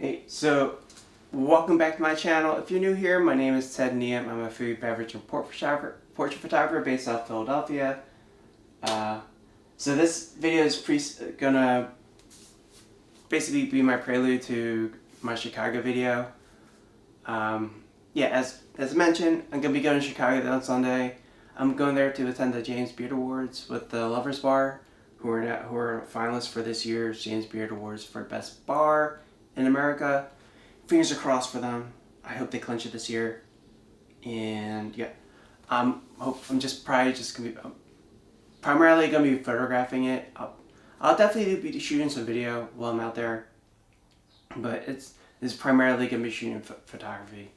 Hey, so welcome back to my channel. If you're new here, my name is Ted Neum. I'm a food, beverage, and portrait photographer based out of Philadelphia. So this video is gonna basically be my prelude to my Chicago video. Yeah, as mentioned, I'm gonna be going to Chicago on Sunday. I'm going there to attend the James Beard Awards with the Lovers Bar, who are finalists for this year's James Beard Awards for Best Bar in America. Fingers are crossed for them. I hope they clinch it this year. And yeah, I'm primarily gonna be photographing it. I'll definitely be shooting some video while I'm out there, but it's primarily gonna be shooting photography.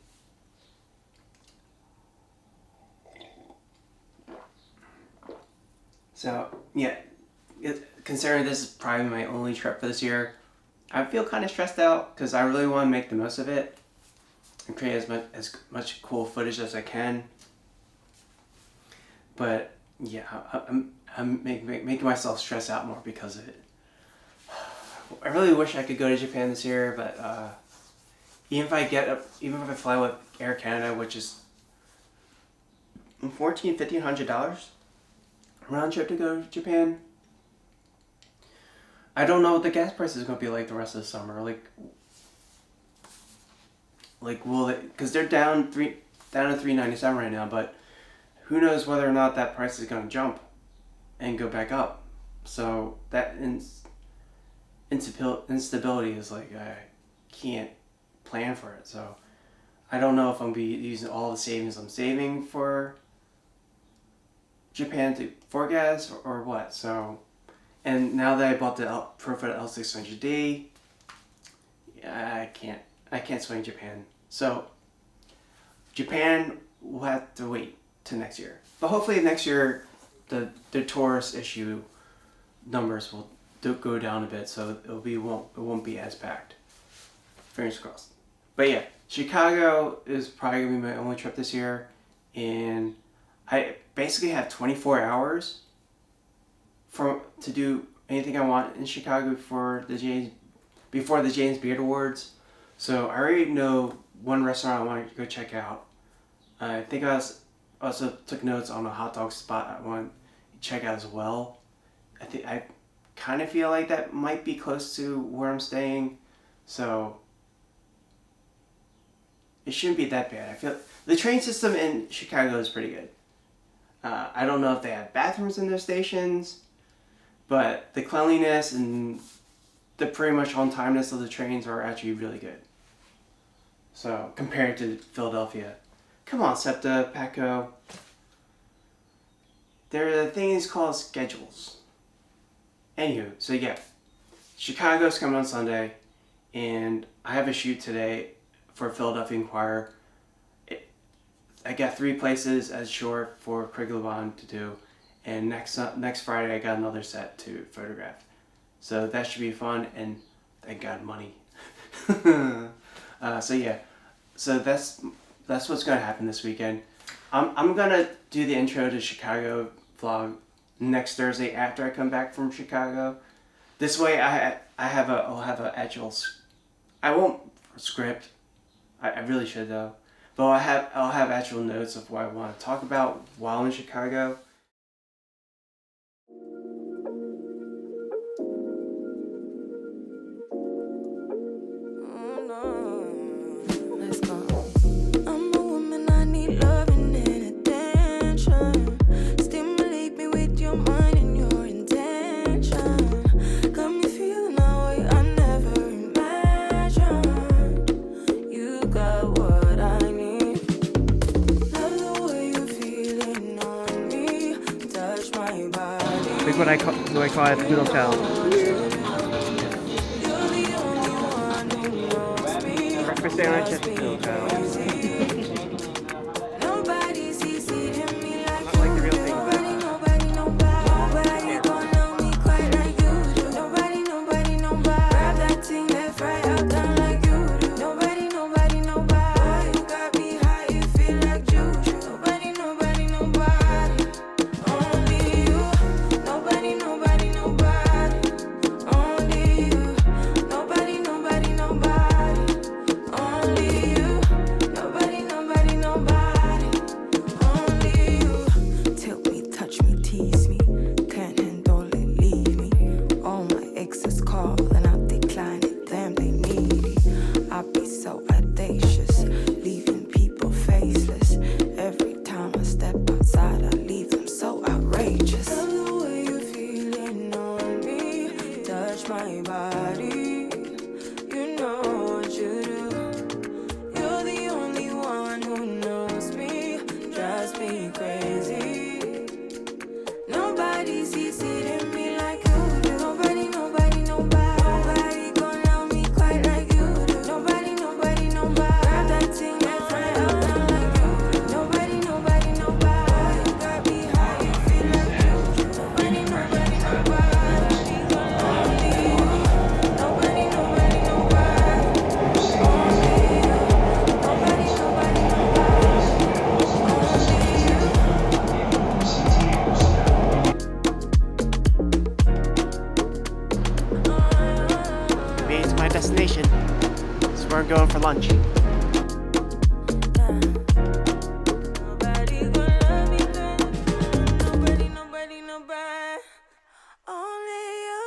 So yeah, considering this is probably my only trip for this year, I feel kind of stressed out because I really want to make the most of it and create as much cool footage as I can. But yeah, I'm making myself stress out more because of it. I really wish I could go to Japan this year, but even if I fly with Air Canada, which is $1,500 round trip to go to Japan, I don't know what the gas price is going to be like the rest of the summer. Like will it? Because they're down to $3.97 right now, but who knows whether or not that price is going to jump and go back up. So that instability is like I can't plan for it. So I don't know if I'm going to be using all the savings I'm saving for Japan for gas or what. So. And now that I bought the ProFit L600D, I can't swing Japan. So Japan will have to wait till next year. But hopefully next year the tourist issue numbers will go down a bit, so it won't be as packed. Fingers crossed. But yeah, Chicago is probably gonna be my only trip this year, and I basically have 24 hours to do anything I want in Chicago before the James Beard Awards. So I already know one restaurant I want to go check out. I think I also took notes on a hot dog spot I want to check out as well. I kind of feel like that might be close to where I'm staying, so it shouldn't be that bad. I feel the train system in Chicago is pretty good. I don't know if they have bathrooms in their stations, but the cleanliness and the pretty much on-timeness of the trains are actually really good. So, compared to Philadelphia. Come on, SEPTA, PATCO. There are things called schedules. Anywho, so yeah. Chicago's coming on Sunday, and I have a shoot today for Philadelphia Inquirer. I got 3 places as short for Craig LeBon to do. And next Friday I got another set to photograph. So that should be fun, and thank God money. So yeah, so that's what's gonna happen this weekend. I'm gonna do the intro to Chicago vlog next Thursday after I come back from Chicago. This way I'll have an actual. I won't script. I really should though, but I'll have actual notes of what I want to talk about while in Chicago. Like what I call it, poodle tail. Breakfast sandwich at the poodle tail. Nobody my body. You know what you do. You're the only one who knows me. Drives me crazy. Nobody sees it in me like you do. Nobody, nobody, nobody. Nobody gon' love me quite like you do. Nobody, nobody, nobody. Grab that thing and fly out now like you do. Nobody, nobody, nobody. You got me how you feel like you do. Nobody, nobody, nobody. Only you. Nobody, nobody, nobody. Only you. Nobody, nobody, nobody. Only you. Made it to my destination. This is where I'm going for lunch. Nobody gonna love me good. Nobody, nobody, nobody. Only you.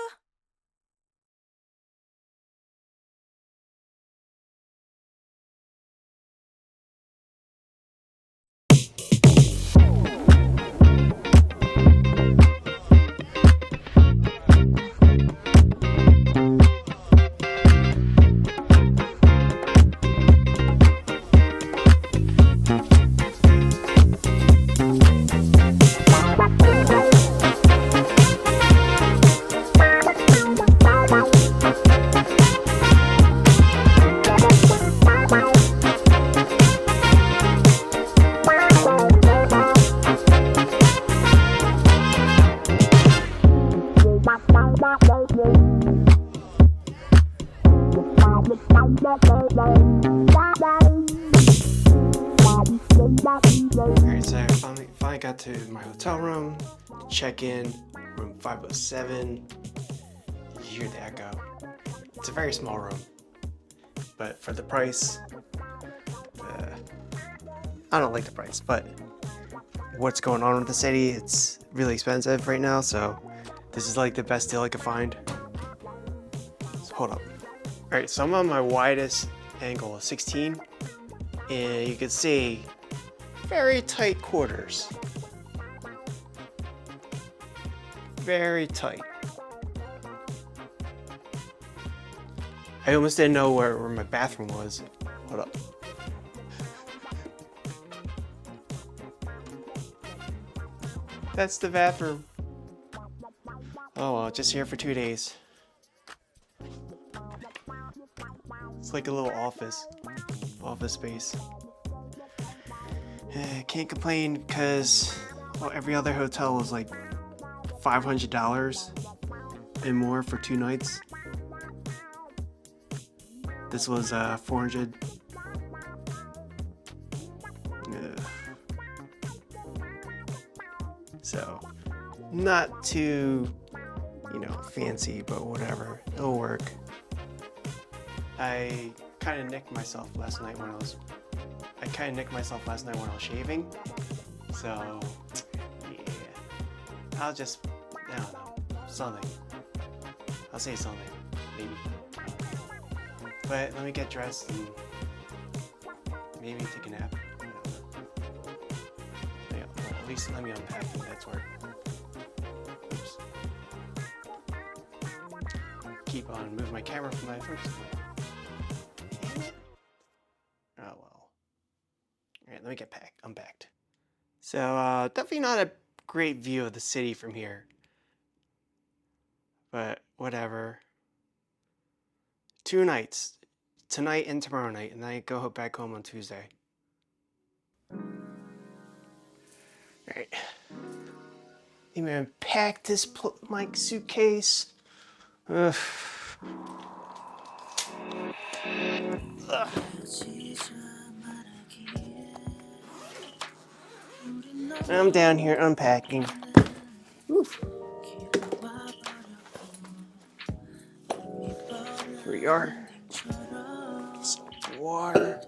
Alright, so I finally got to my hotel room. Check in, room 507. You hear the echo. It's a very small room, but for the price, I don't like the price, but what's going on with the city, it's really expensive right now, so this is like the best deal I could find. So hold up. Alright, so I'm on my widest angle of 16, and you can see very tight quarters. Very tight. I almost didn't know where my bathroom was. Hold up. That's the bathroom. Oh well, just here for 2 days. It's like a little office space. Can't complain because every other hotel was like $500 and more for 2 nights. This was 400. So not too, fancy, but whatever. It'll work. I kind of nicked myself last night when I was shaving. So yeah, I don't know, something. I'll say something, maybe. But let me get dressed and maybe take a nap. Yeah, well, at least let me unpack and that's where. Oops. Keep on moving my camera from my first. Damn it. Oh well. Alright, let me get unpacked. So definitely not a great view of the city from here. But whatever. 2 nights. Tonight and tomorrow night, and then I go back home on Tuesday. Alright. Let me unpack this my suitcase. Ugh. Ugh. I'm down here unpacking. Oof. Here we are. Some water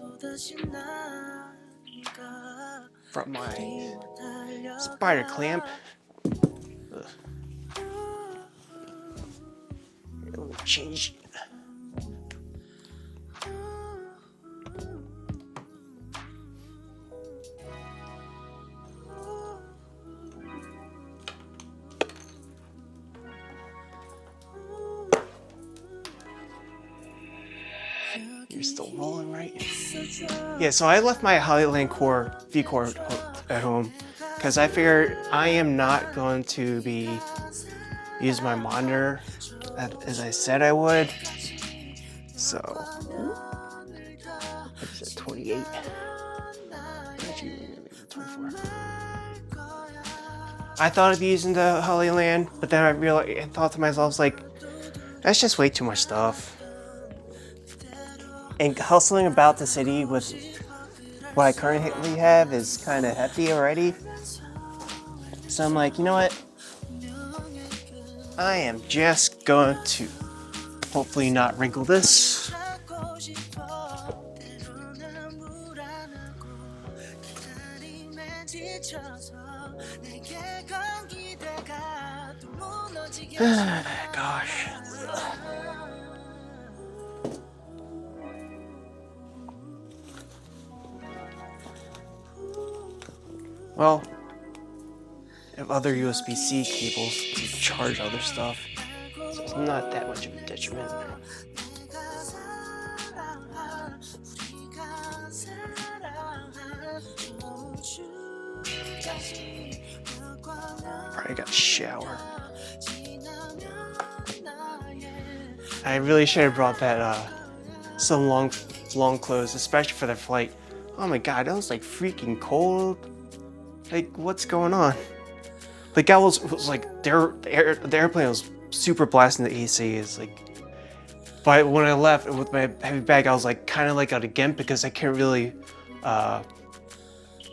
from my spider clamp. Ugh. Let me change. You're still rolling, right? Yeah, so I left my Hollyland Core V-Core at home because I figured I am not going to be use my monitor as I said I would. So, that's at 28. 24. I thought of using the Hollyland, but then I thought to myself, like, that's just way too much stuff. And hustling about the city with what I currently have is kind of hefty already. So I'm like, you know what? I am just going to hopefully not wrinkle this. Gosh. Well, I have other USB-C cables to charge other stuff, so it's not that much of a detriment. Probably got a shower. I really should have brought that some long clothes, especially for the flight. Oh my god, that was like freaking cold. Like, what's going on? Like, I was like, the airplane was super blasting the AC. It's like, but when I left with my heavy bag, I was like kind of like out of gimp because I can't really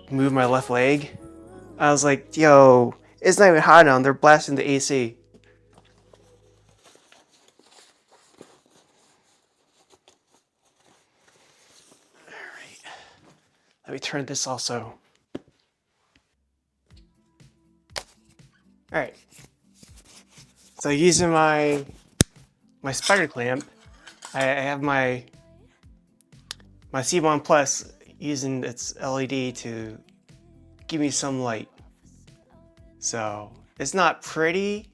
move my left leg. I was like, yo, it's not even hot now, and they're blasting the AC. Alright. Let me turn this also. Alright. So using my spider clamp, I have my C1 Plus using its LED to give me some light. So it's not pretty,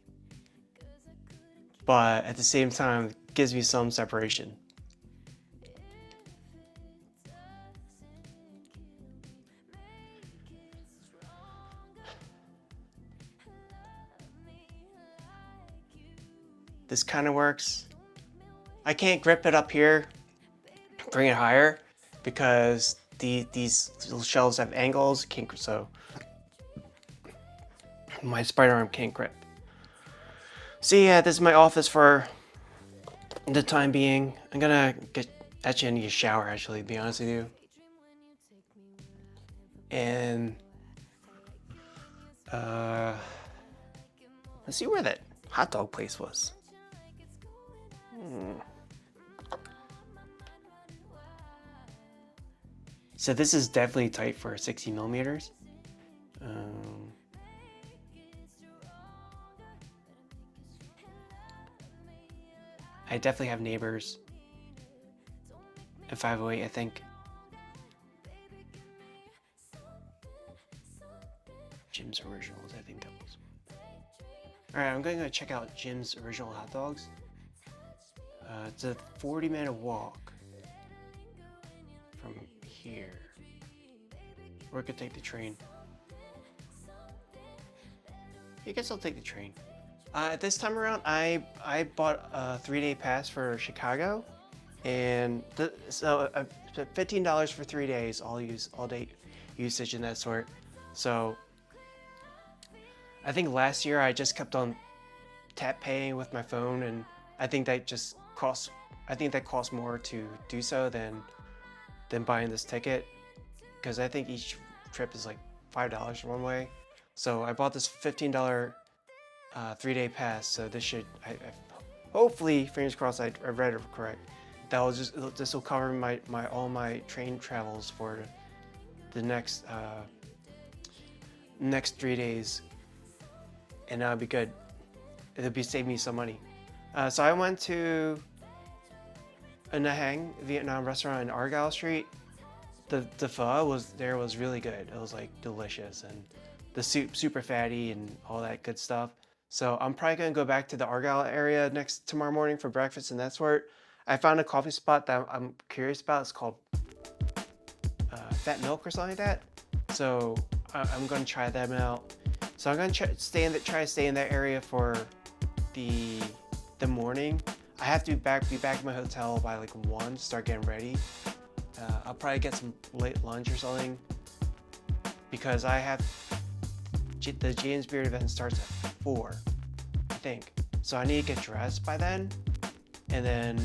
but at the same time it gives me some separation. This kind of works. I can't grip it up here, bring it higher, because these little shelves have angles, so my spider arm can't grip. So yeah, this is my office for the time being. I'm gonna actually need a shower, actually, to be honest with you. And let's see where that hot dog place was. So this is definitely tight for 60 millimeters. I definitely have neighbors. At 508, I think. Jim's Originals, I think that was. Alright, I'm going to check out Jim's Original Hot Dogs. It's a 40-minute walk from here. Or I could take the train. I guess I'll take the train. This time around, I bought a 3-day pass for Chicago, and so $15 for 3 days, all day usage and that sort. So I think last year I just kept on tap paying with my phone, and I think that just costs. I think that costs more to do so than buying this ticket, because I think each trip is like $5 one way. So I bought this $15 3-day pass. So this should, hopefully, fingers crossed, I read it correct. This will cover all my train travels for the next 3 days, and that'll be good. It'll save me some money. So I went to a Nha Hang Vietnam restaurant in Argyle Street. The pho was really good. It was like delicious, and the soup super fatty and all that good stuff. So I'm probably gonna go back to the Argyle area tomorrow morning for breakfast and that sort. I found a coffee spot that I'm curious about. It's called Fat Milk or something like that. So I'm gonna try them out. So I'm gonna try to stay in that area for the morning. I have to be back in my hotel by like 1 to start getting ready. I'll probably get some late lunch or something because I have the James Beard event starts at 4, I think. So I need to get dressed by then, and then.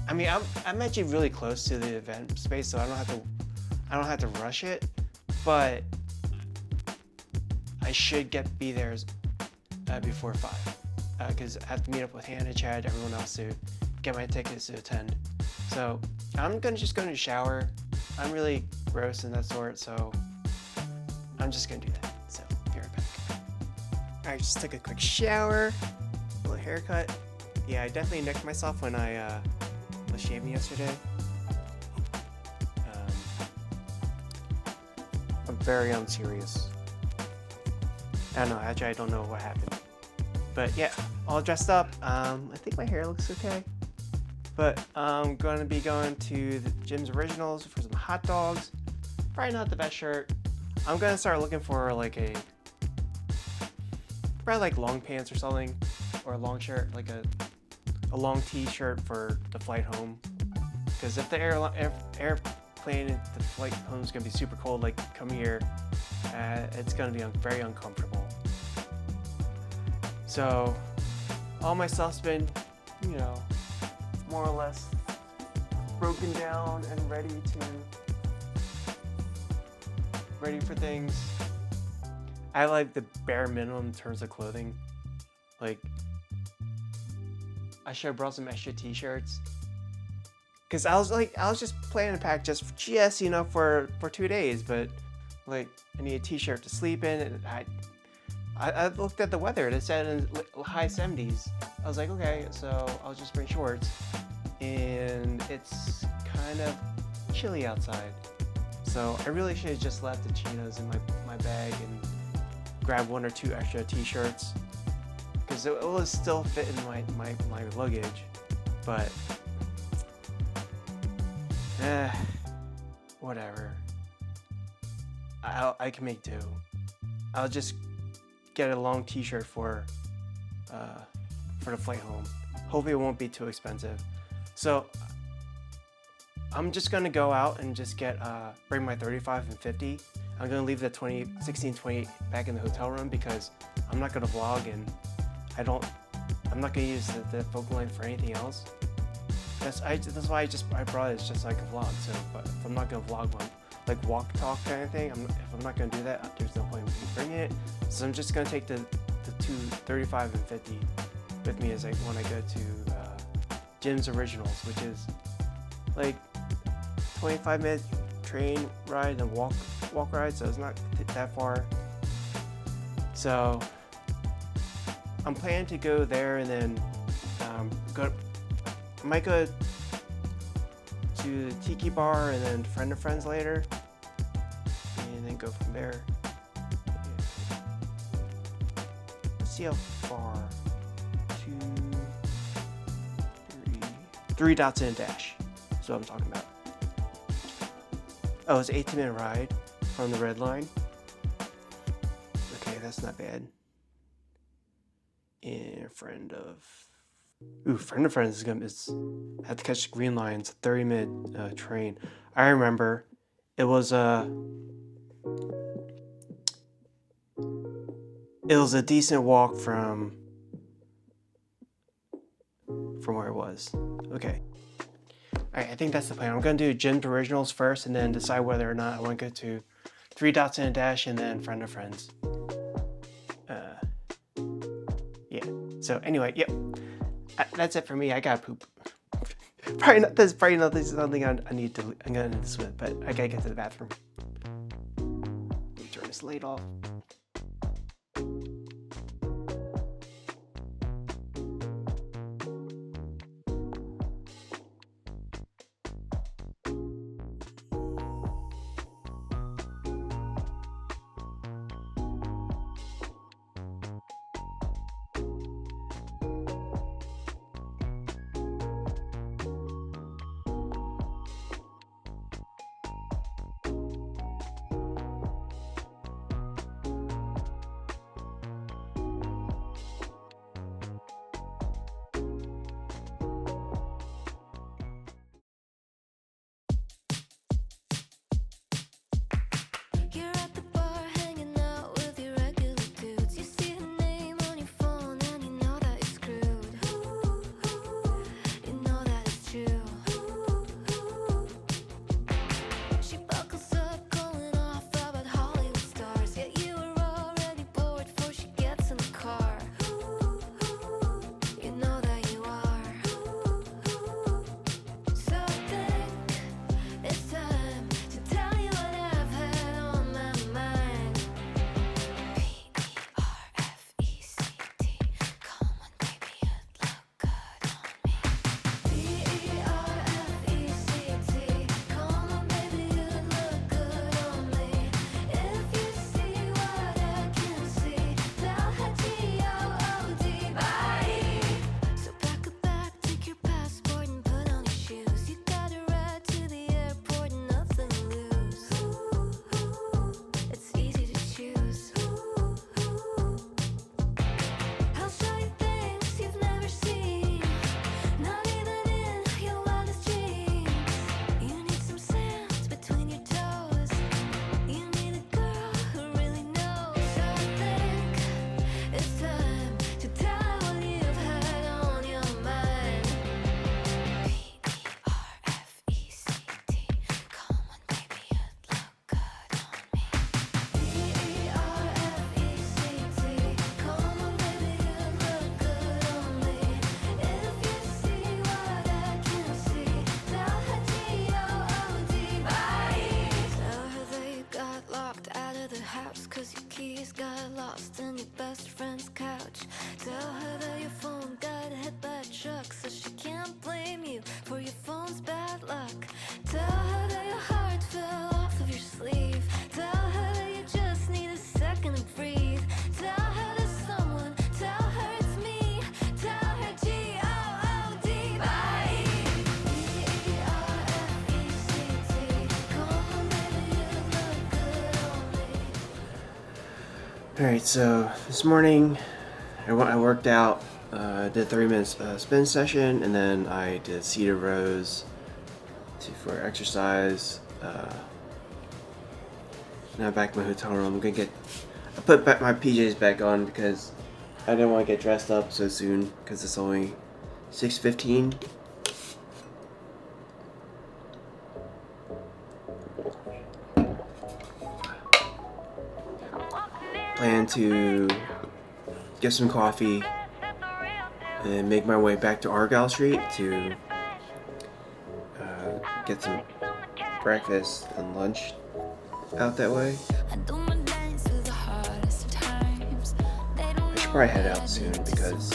I mean, I'm actually really close to the event space, so I don't have to rush it, but I should be there before 5, because I have to meet up with Hannah, Chad, everyone else to get my tickets to attend. So I'm just gonna shower. I'm really gross and that sort, so I'm just gonna do that. So be right back. I just took a quick shower, a little haircut. Yeah, I definitely nicked myself when I was shaving yesterday. I'm very unserious. I don't know, actually I don't know what happened. But yeah, all dressed up. I think my hair looks okay. But I'm gonna be going to the Jim's Originals for some hot dogs. Probably not the best shirt. I'm gonna start looking for like probably like long pants or something, or a long shirt, like a long t-shirt for the flight home. Because if the airplane, the flight home is gonna be super cold, like come here, it's gonna be very uncomfortable. So all my stuff's been, you know, more or less broken down and ready for things. I like the bare minimum in terms of clothing. Like, I should have brought some extra t-shirts. Cause I was just planning to pack just you know, for 2 days, but like I need a t-shirt to sleep in, and I looked at the weather and it said in high 70s. I was like, okay, so I'll just bring shorts, and it's kind of chilly outside. So I really should have just left the chinos in my bag and grabbed 1 or 2 extra t-shirts, because it will still fit in my luggage, but whatever. I can make do. I'll just get a long t-shirt for the flight home. Hopefully it won't be too expensive. So I'm just gonna go out and just bring my 35 and 50. I'm gonna leave the 16, 20 back in the hotel room because I'm not gonna vlog, and I'm not gonna use the focal length for anything else. That's why I brought it. It's just like a vlog. So, but if I'm not gonna vlog one, like walk talk kind of thing, if I'm not gonna do that, there's no point in bringing it. So I'm just gonna take the 35 and 50 with me when I go to Jim's Originals, which is like 25-minute train ride and walk ride, so it's not that far. So I'm planning to go there, and then I might go to the Tiki Bar and then Friend of Friends later, and then go from there. Let's see how far. 3 dots in a dash. That's what I'm talking about. Oh, it's an 18-minute ride from the red line. Okay, that's not bad. And Friend of Friends is have to catch the green line. It's a 30-minute train. I remember it was a decent walk from where it was. Okay. Alright, I think that's the plan. I'm gonna do Jim's Originals first, and then decide whether or not I want to go to 3 dots in a dash and then Friend of Friends. Yeah. So anyway, yep. That's it for me. I gotta poop. This is something I'm gonna need to swim, but I gotta get to the bathroom. Let me turn this light off. Alright, so this morning I worked out, did a 30-minute spin session, and then I did seated rows for exercise. Now I'm back in my hotel room. I put back my PJs back on because I didn't want to get dressed up so soon because it's only 6:15. Plan to get some coffee and make my way back to Argyle Street to get some breakfast and lunch out that way. I should probably head out soon because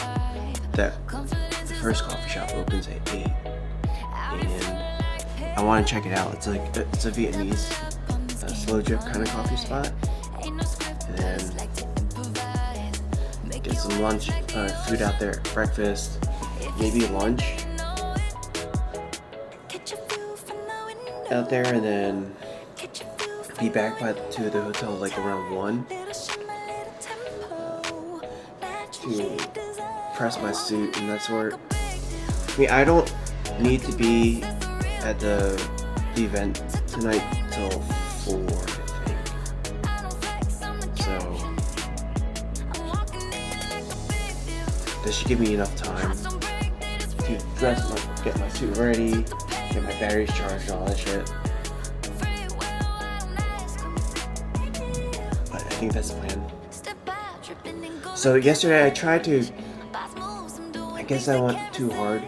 the first coffee shop opens at 8, and I want to check it out. It's a Vietnamese slow drip kind of coffee spot, and then get some lunch, food out there, breakfast, maybe lunch out there, and then be back to the hotel like around 1 to press my suit and that sort. I mean, I don't need to be at the event tonight till 4, I think. So that should give me enough time to get my suit ready, get my batteries charged, and all that shit. But I think that's the plan. So yesterday I tried to, I guess I went hard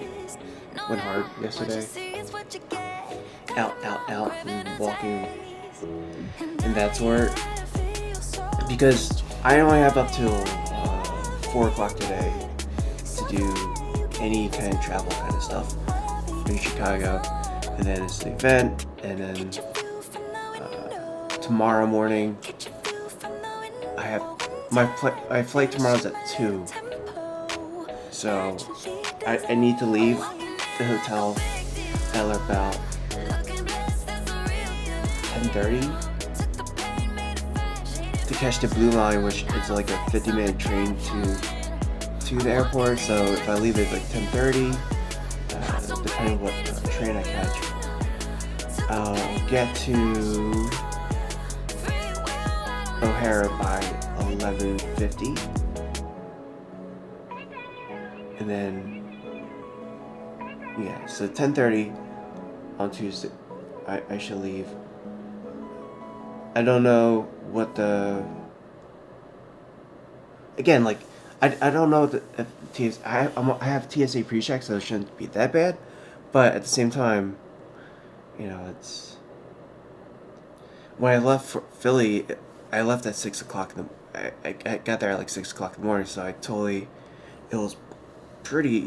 yesterday. Out, and walking and that sort. Because I only have up till 4 o'clock today to do any kind of travel kind of stuff in Chicago. And then it's the event, and then tomorrow morning I have my flight tomorrow's at 2. So I need to leave the hotel at about 10:30 to catch the Blue Line, which is like a 50-minute train to the airport. So if I leave at like 10:30, depending on what train I catch, I'll get to O'Hara by 11:50, and then so 10:30 on Tuesday I should leave. I don't know what I don't know if I have TSA pre-check, so it shouldn't be that bad, but at the same time, it's when I left for Philly, I left at 6 o'clock I got there at like 6 o'clock in the morning, so it was pretty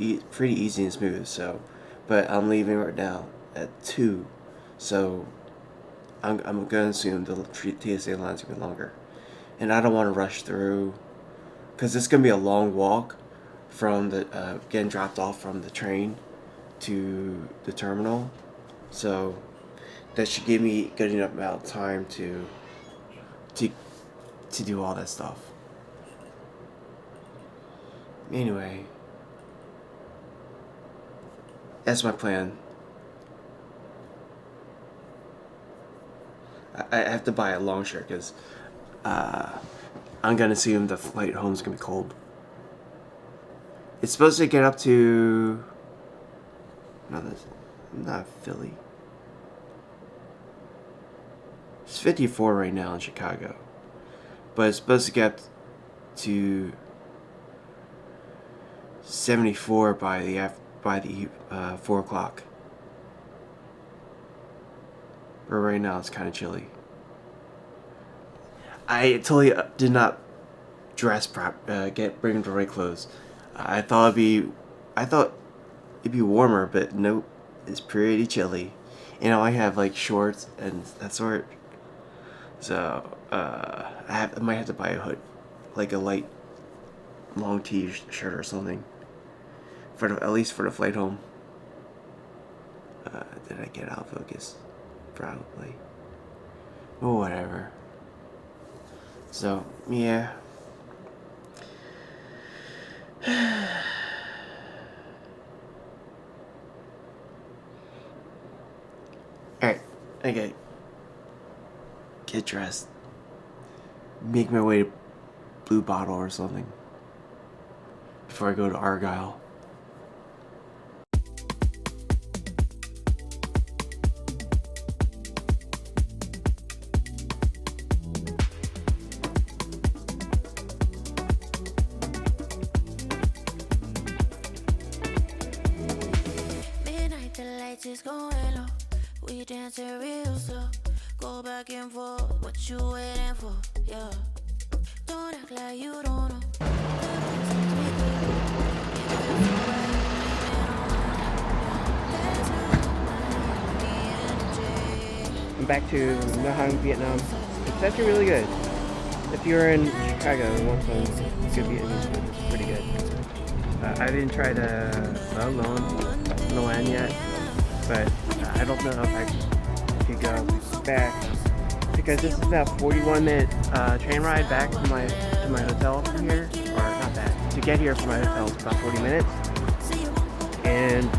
easy and smooth. So, but I'm leaving right now at 2, so I'm gonna assume the TSA line's gonna be longer, and I don't want to rush through, because it's gonna be a long walk from the getting dropped off from the train to the terminal, so that should give me good enough amount of time to do all that stuff. Anyway, that's my plan. I have to buy a long shirt because I'm gonna assume the flight home's gonna be cold. It's supposed to get up to not Philly. It's 54 right now in Chicago, but it's supposed to get to 74 by the 4 o'clock. But right now it's kind of chilly. I totally did not bring the right clothes. I thought it'd be warmer, but nope, it's pretty chilly. I have like shorts and that sort. So I might have to buy a hood, like a light long t-shirt or something, at least for the flight home. Did I get out of focus? Probably. Or whatever. So yeah, I get dressed, make my way to Blue Bottle or something before I go to Argyle. Midnight, the lights is going low. We dancing real slow. Go back and forth. What you waiting for? Yeah. Don't act like you don't know. I'm back to Nha Trang, Vietnam. It's actually really good. If you're in Chicago and want some good Vietnamese food, it's pretty good. I didn't try the Pho Loan yet, but I don't know if I could go back because this is about 41-minute train ride back to my hotel from here, or not that. To get here from my hotel is about 40 minutes, and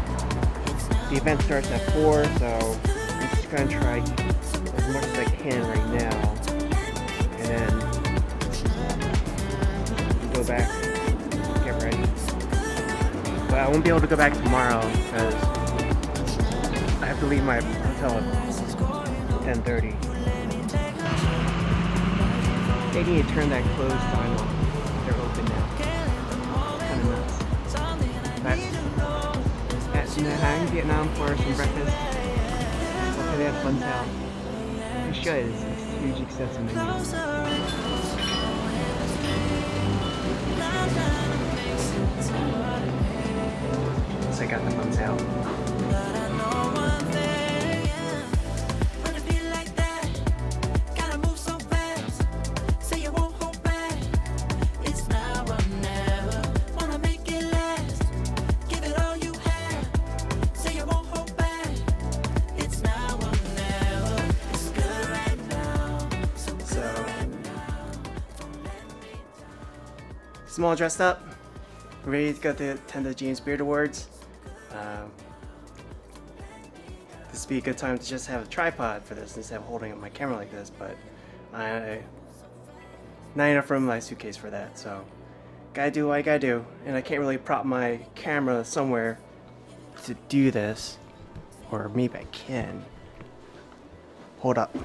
the event starts at 4, so I'm just gonna try as much as I can right now, and then go back, get ready. But I won't be able to go back tomorrow because I have to leave my hotel at 10:30. They need to turn that closed sign off. They're open now. Kind of nuts. That's at Nha Trang, Vietnam for some breakfast. Hopefully they have fun out. You should. It's a huge extensive menu. I got the buns out. I'm all dressed up, ready to go to attend the James Beard Awards. This would be a good time to just have a tripod for this instead of holding up my camera like this, but not enough room in my suitcase for that, so gotta do what I gotta do, and I can't really prop my camera somewhere to do this, or maybe I can. Hold up.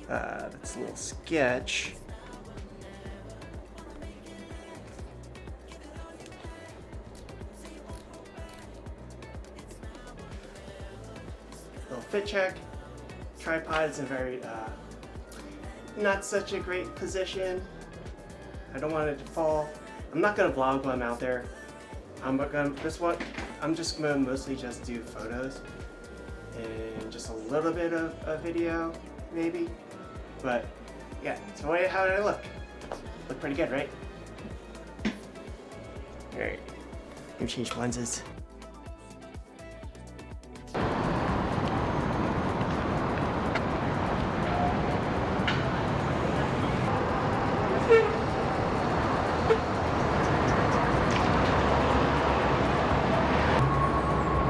That's a little sketch. Little fit check. Tripod is in very not such a great position. I don't want it to fall. I'm not gonna vlog while I'm out there. I'm just gonna mostly just do photos and just a little bit of video, maybe. But yeah, so how did I look? Look pretty good, right? Alright, let me change lenses.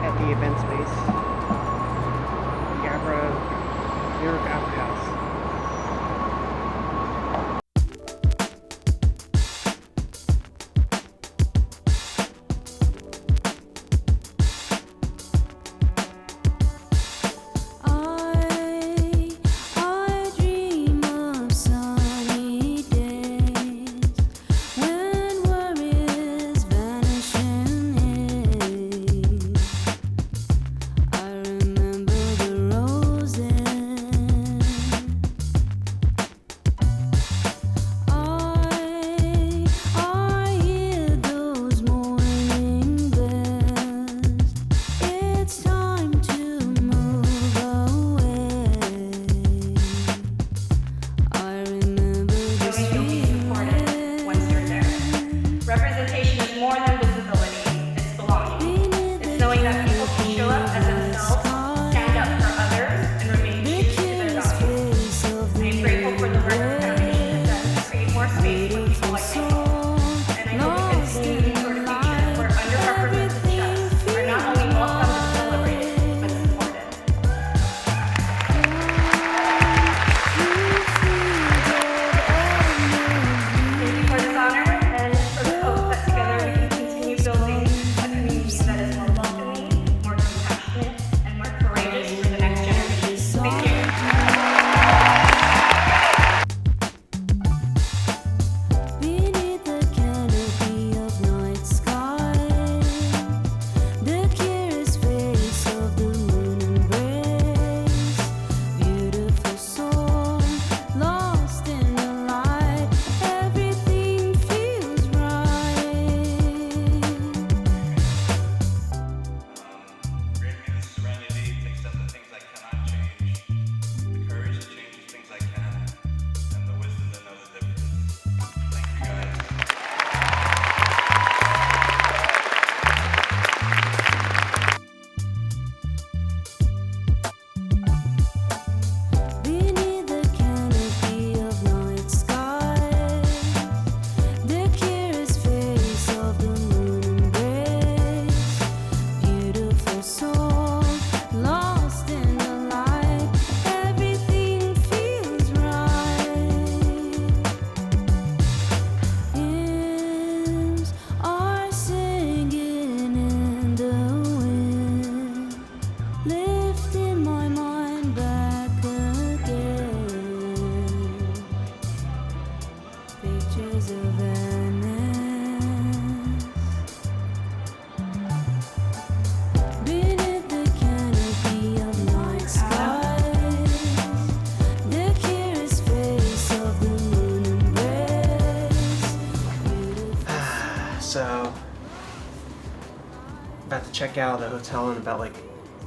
At the event space, New York Opera House. Representation is more than visibility, it's belonging. It's knowing that people can show up as themselves, stand up for others, and remain true to their values. I am grateful for the work the foundation has done to create more space for people like myself. And I hope to continue to sort of future where underrepresented chefs are not only welcome So, about to check out of the hotel in about like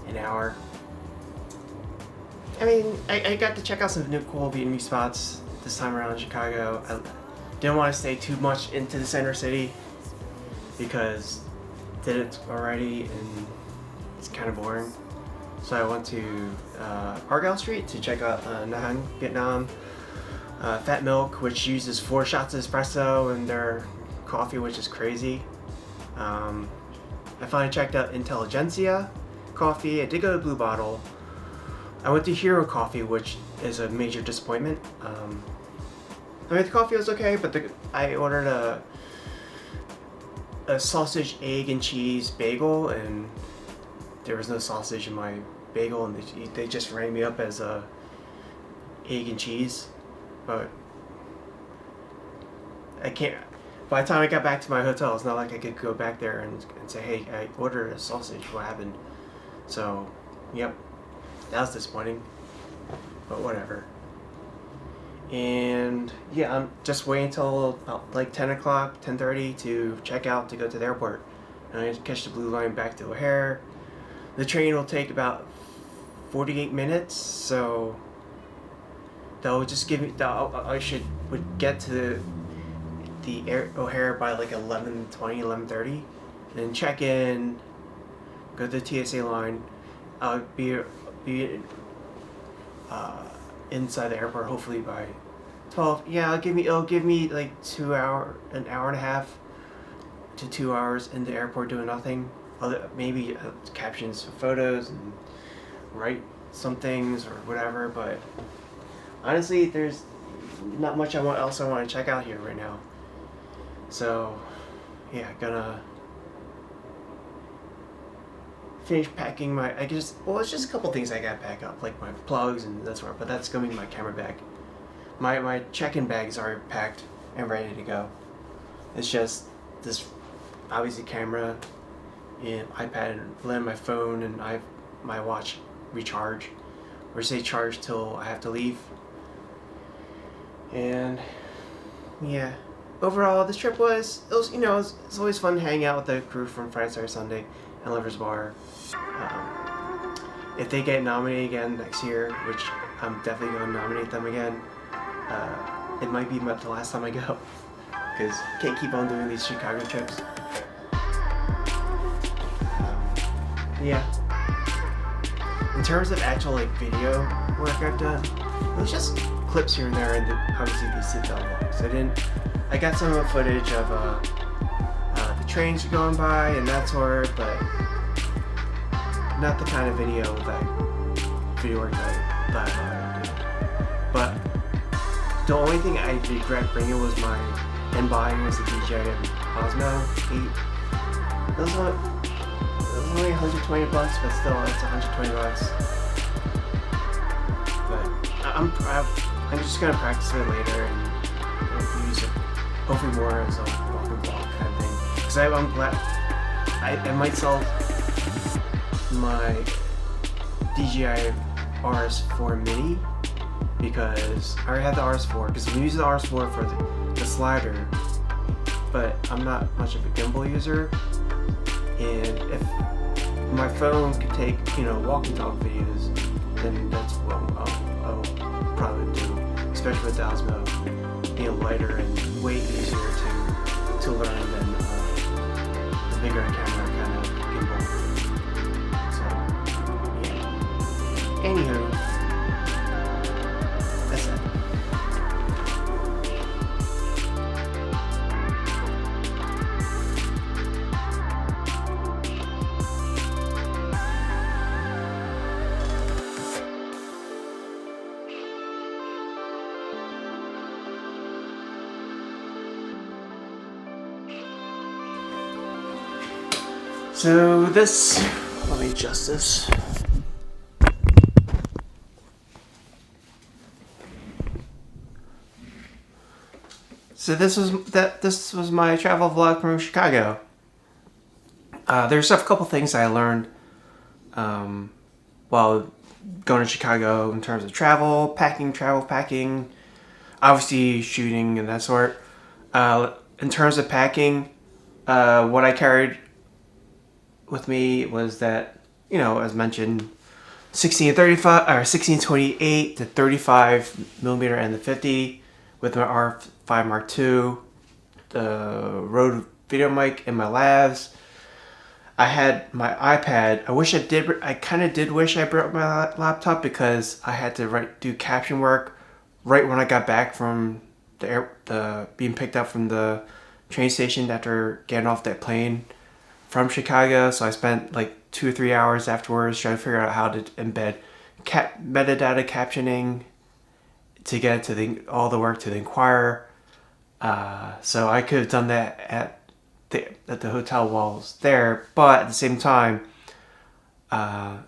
an hour. I mean, I got to check out some new cool Vietnamese spots this time around in Chicago. I didn't want to stay too much into the center city because did it already and it's kind of boring. So I went to Argyle Street to check out Nahang Vietnam Fat Milk, which uses 4 shots of espresso in their coffee, which is crazy. I finally checked out Intelligentsia Coffee. I did go to Blue Bottle. I went to Hero Coffee, which is a major disappointment. I mean, the coffee was okay, but I ordered a sausage, egg, and cheese bagel, and there was no sausage in my bagel, and they just rang me up as a egg and cheese. But I can't. By the time I got back to my hotel, it's not like I could go back there and say, "Hey, I ordered a sausage. What happened?" So, yep, that was disappointing. But whatever. And yeah, I'm just waiting until about like 10 o'clock, 10:30 to check out to go to the airport. And I catch the blue line back to O'Hare. The train will take about 48 minutes, so they'll just give me. Would get to the O'Hare by like 11:20, 11:30, and then check in, go to the TSA line. I'll be inside the airport hopefully by 12. Yeah, it'll give me like an hour and a half to 2 hours in the airport doing nothing. Maybe captions some photos and write some things or whatever, but honestly there's not much else I want to check out here right now. So yeah, gonna finish packing it's just a couple things I gotta pack up, like my plugs and that sort, but that's gonna be my camera bag. My check-in bags are packed and ready to go. It's just this, obviously, camera and iPad and then my phone and my watch recharge, or say charge till I have to leave. And yeah, overall this trip was it's always fun hanging out with the crew from Friday, Saturday, Sunday and Lover's Bar. If they get nominated again next year, which I'm definitely going to nominate them again, it might be the last time I go, because can't keep on doing these Chicago trips. Yeah. In terms of actual like video work I've done, it was just clips here and there, and obviously these sit-down vlogs. I got some footage of the trains going by and that sort, but not the kind of video work that I do. But the only thing I regret bringing was buying was the DJI Osmo 8. It was only $120, but still, it's $120. But I'm just gonna practice it later and use it hopefully more as a walking vlog kind of thing. Because I'm glad I might sell my DJI RS4 Mini, because I already have the RS4, because I'm using the RS4 for the slider, but I'm not much of a gimbal user, and if my phone can take walk and talk videos, then that's what I'll probably do, especially with the Osmo being lighter and way easier to learn than the bigger camera kind of gimbal. Anywho, that's it. So let me adjust this. So this was my travel vlog from Chicago. There's a couple things I learned while going to Chicago in terms of travel packing, obviously shooting and that sort. In terms of packing, What I carried with me was that, you know, as mentioned, 1635 or 1628 to 35 millimeter and the 50 with my R5 Mark II, the Rode video mic and my lavs. I had my iPad. I kind of did wish I brought my laptop because I had to do caption work right when I got back from the being picked up from the train station after getting off that plane from Chicago. So I spent like 2 or 3 hours afterwards trying to figure out how to embed metadata captioning to get to all the work to the Inquirer. So I could have done that at the hotel while I was there, but at the same time, my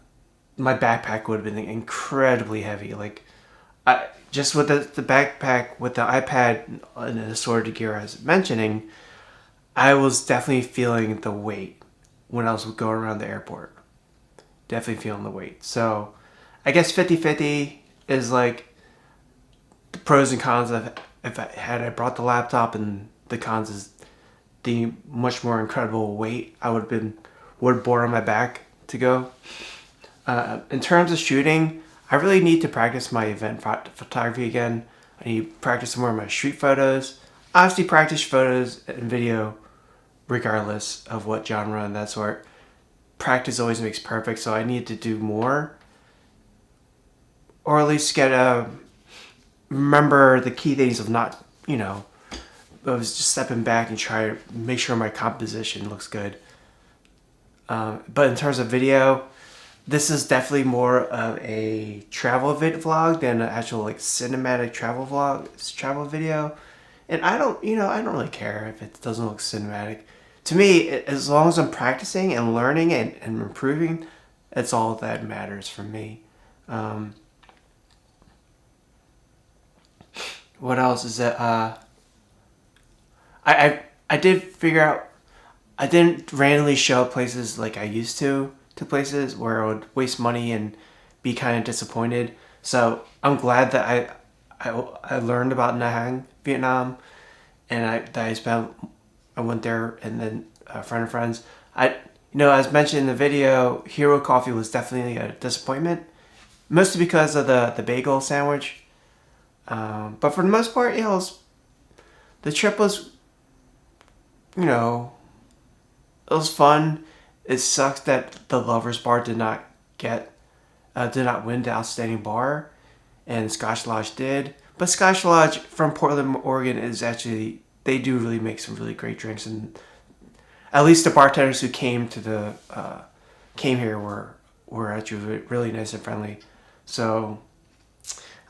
backpack would have been incredibly heavy. Like, just with the backpack with the iPad and the assorted gear I was mentioning, I was definitely feeling the weight when I was going around the airport. Definitely feeling the weight. So, I guess 50-50 is like the pros and cons of if I brought the laptop, and the cons is the much more incredible weight I would have bore on my back to go. In terms of shooting, I really need to practice my event photography again. I need to practice more of my street photos. Obviously, practice photos and video regardless of what genre and that sort. Practice always makes perfect, so I need to do more. Or at least remember the key things of not, you know, I was just stepping back and try to make sure my composition looks good. But in terms of video, this is definitely more of a travel vlog than an actual like cinematic travel video. And I don't really care if it doesn't look cinematic. To me, as long as I'm practicing and learning and improving, that's all that matters for me. What else is that? I did figure out I didn't randomly show up places like I used to places where I would waste money and be kind of disappointed. So I'm glad that I learned about Nha Trang, Vietnam, and I went there, and then a friend of friends. As mentioned in the video, Hero Coffee was definitely a disappointment, mostly because of the bagel sandwich. But for the most part, the trip was, it was fun. It sucks that the Lovers Bar did not win the Outstanding Bar, and Scotch Lodge did. But Scotch Lodge from Portland, Oregon is actually, they do really make some really great drinks, and at least the bartenders who came here were actually really nice and friendly. So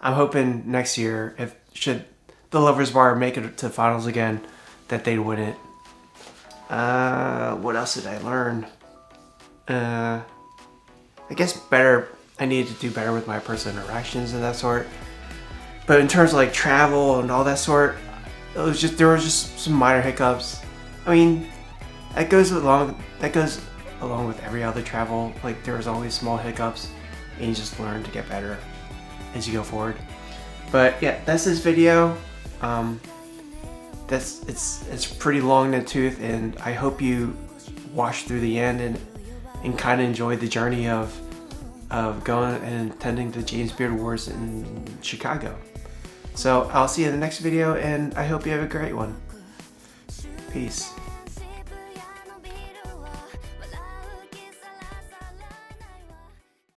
I'm hoping next year, should the Lovers Bar make it to finals again, that they'd win it. What else did I learn? I guess I needed to do better with my personal interactions and that sort. But in terms of like travel and all that sort, there were just some minor hiccups. I mean, that goes along with every other travel. Like, there's always small hiccups, and you just learn to get better as you go forward. But yeah, that's this video. It's pretty long in the tooth, and I hope you watch through the end and kind of enjoy the journey of going and attending the James Beard Awards in Chicago. So I'll see you in the next video, and I hope you have a great one. Peace.